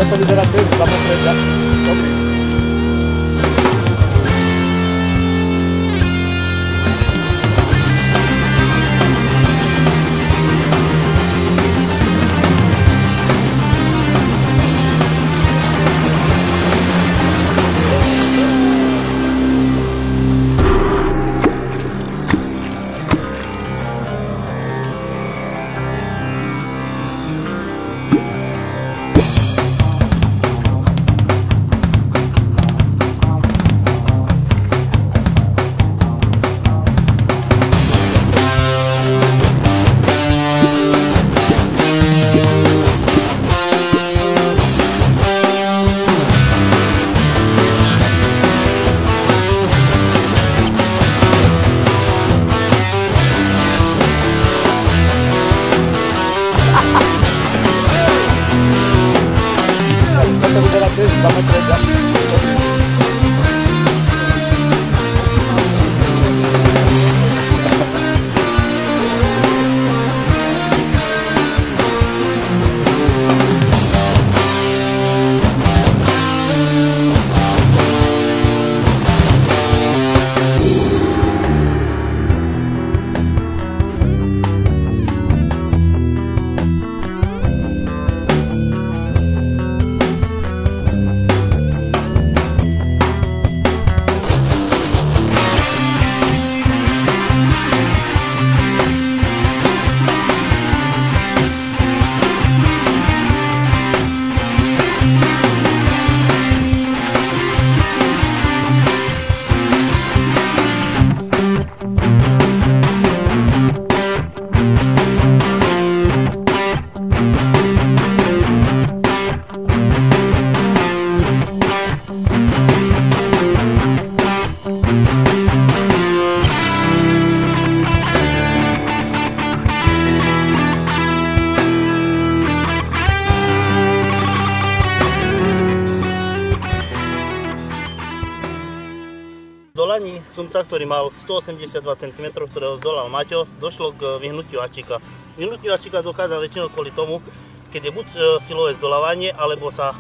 to vyzerá cez 2 metre. Dobrý. Dolaní sumca, ktorý mal 182 cm, ktorého zdolal Maťo, došlo k vyhnutiu hačíka. Vyhnutiu hačíka dochádza väčšinou kvôli tomu, keď je buď silové zdolávanie, alebo sa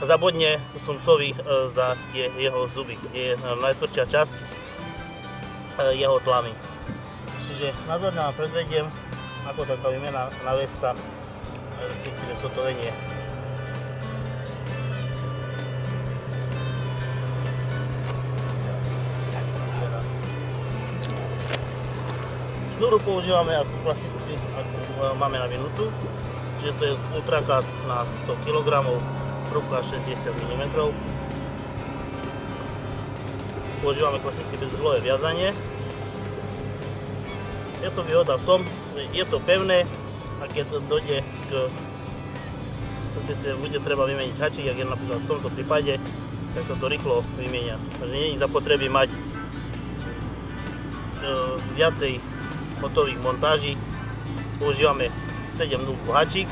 zabodne sumcovi za tie jeho zuby, kde je najtvrdšia časť jeho tlamy. Čiže názorne vám predvediem, ako taká výmena návesca, respektíve sotovenie. Šnúru používame ako klasicky, ako máme na minútu, čiže to je ultrakast na 100 kg, hrúbka 60 mm. Používame klasicky bezuzlové viazanie. Je to výhoda v tom, že je to pevné a keď dojde k bude treba vymeniť hačík, jak je napríklad v tomto prípade, tak sa to rýchlo vymenia. Takže nie je zapotreby mať viacej hotových montáží. Používame 7.0 hačík.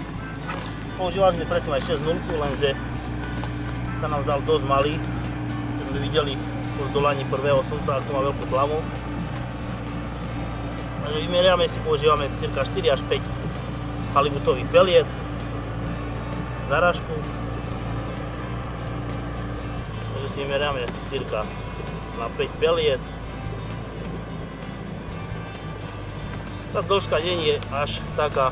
Používali sme predtým aj 6.0, lenže sa nám zdal dosť malý. Keď sme videli po zdolaní prvého sumca, ako má veľkú tlamu. Takže vymeriame si, používame cirka 4 až 5 halibutových peliet, zarážku. Takže si vymeriame cirka na 5 peliet. Tá dĺžka nie je až taká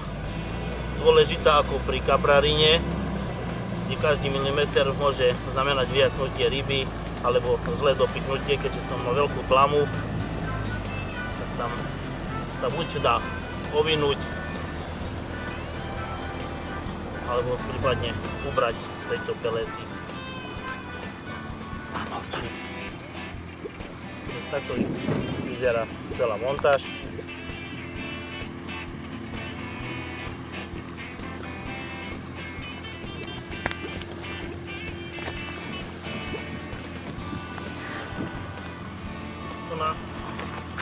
dôležitá ako pri kaprarine, kde každý milimeter môže znamenať vyjatnutie ryby alebo zlé dopichnutie, keďže to má veľkú tlamu, tak tam sa buď dá ovinúť alebo prípadne ubrať z tejto pelety. Takto vyzerá celá montáž.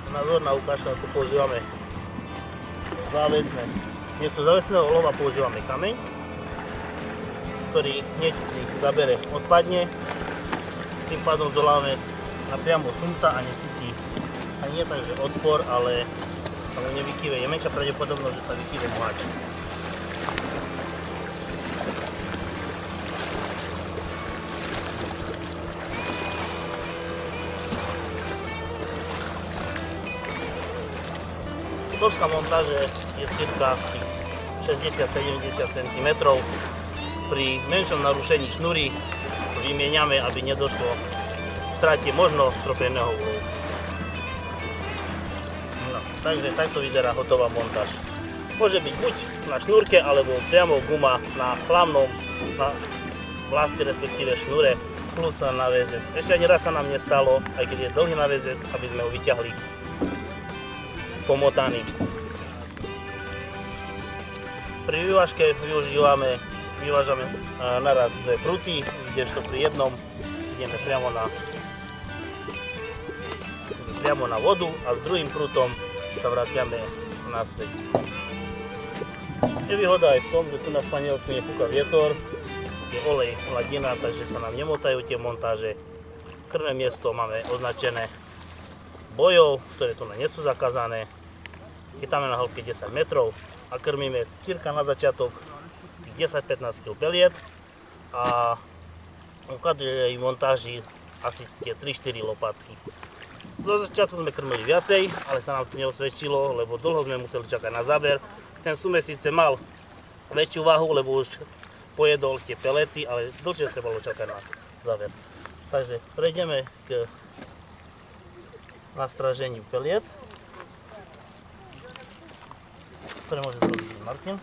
Názorná ukážka, ako používame závesné. Miesto závesného olova používame kameň, ktorý hneď pri zabere odpadne. Tým pádom zdolávame napriamo sumca a necíti ani nie takže odpor, ale sa mu nevykýve. Je menšia pravdepodobnosť, že sa vykýve muhač. dĺžka montáže je cirka 60-70 cm. Pri menšom narušení šnúry vymieňame, aby nedošlo k strate možno trofejného úlovu. No, takže takto vyzerá hotová montáž. Môže byť buď na šnúrke, alebo priamo guma na hlavnom vlásci, respektíve šnúre, plus na väzec. Ešte ani raz sa nám nestalo, aj keď je dlhý na väzec, aby sme ho vyťahli pomotaný. Pri vyvážke vyvážame naraz dve pruty, kdežto pri jednom ideme priamo na vodu a s druhým prutom sa vraciame naspäť. Je výhoda aj v tom, že tu na Španielsku nefúka vietor, je olej, hladina, takže sa nám nemotajú tie montáže. Krvné miesto máme označené bojov, ktoré tu nie sú zakázané. Chytáme na hĺbke 10 metrov a krmíme cirka na začiatok 10-15 kg peliet a v každej montáži asi tie 3-4 lopatky. Do začiatku sme krmili viacej, ale sa nám to neosvedčilo, lebo dlho sme museli čakať na záber. Ten sumes síce mal väčšiu váhu, lebo už pojedol tie pelety, ale dlhšie trebalo čakať na záver. Takže prejdeme k nastraženiu peliet, ktoré môže zrobiť Martin.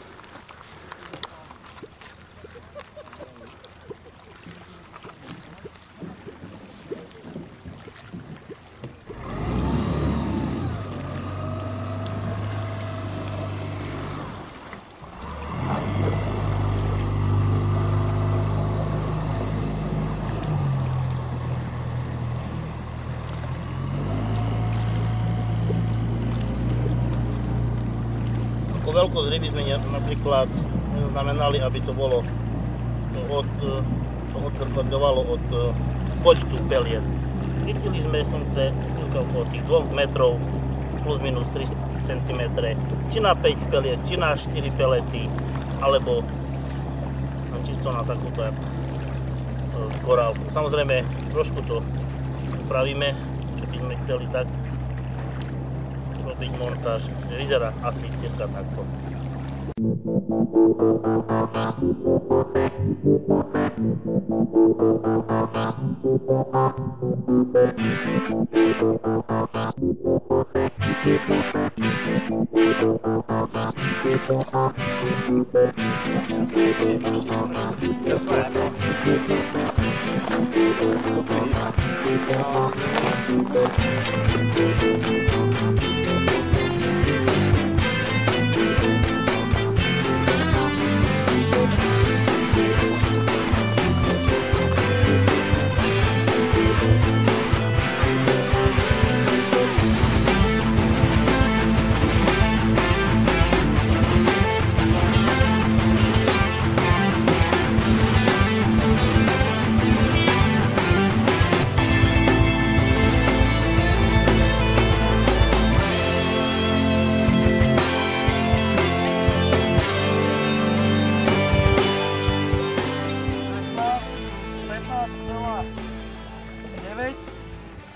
Veľkosť ryby sme napríklad znamenali, aby to bolo odzrkadľovalo od počtu peliet. Chytili sme sumce okolo tých 2 metrov plus minus 3 cm, či na 5 peliet, či na 4 pelety, alebo čisto na takúto korálku. Samozrejme, trošku to upravíme, keby sme chceli tak robiť montáž, že vyzerá asi cirka takto.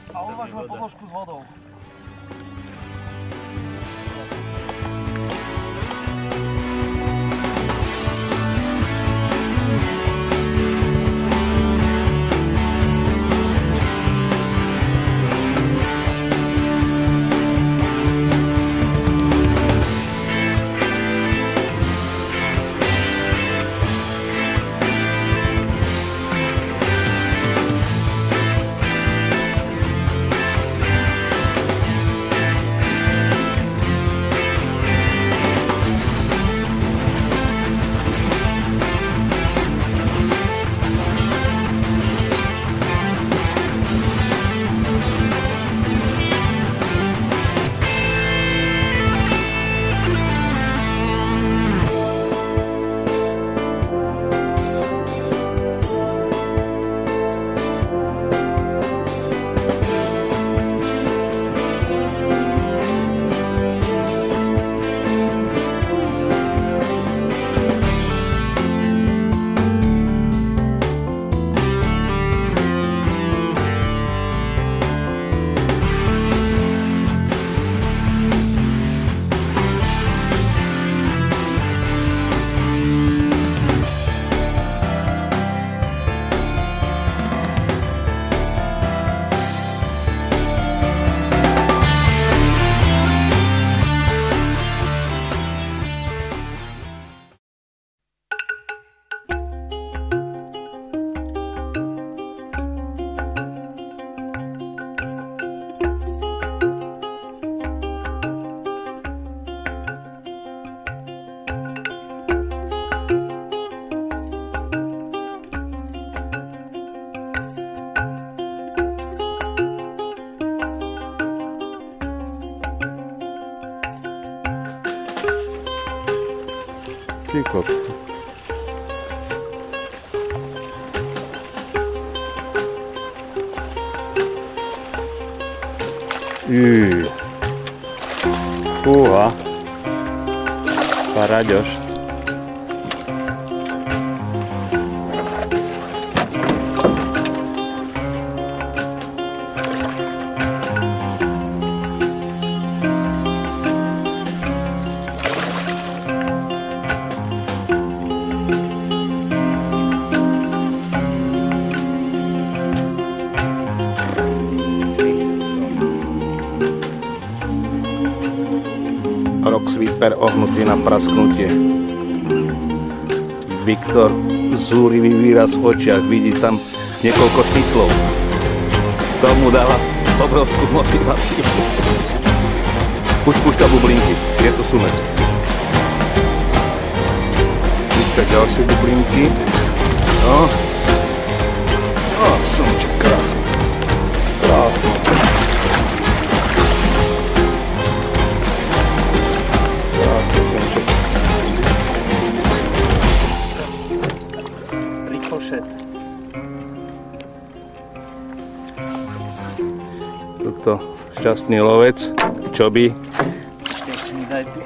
A uvažujem podložku s vodou. Ty kokos. Fúha. Paraďoš. Rock sweeper ohnutý na prasknutie. Viktor zúrivý výraz v očiach, vidí tam niekoľko šniclov. Tomu dáva obrovskú motiváciu. Už púšťa bublinky, je to sumec. Púšťa ďalšie bublinky. No. Sumček, krásny. Krásny. Tuto šťastný lovec, čoby. Ešte mi daj tu.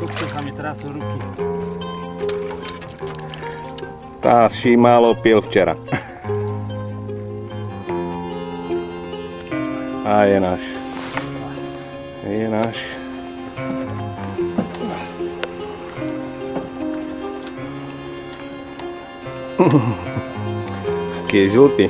Kokso sa mi trasú ruky. Tá ší málo pil včera. A je náš. Je náš. Taký je žltý.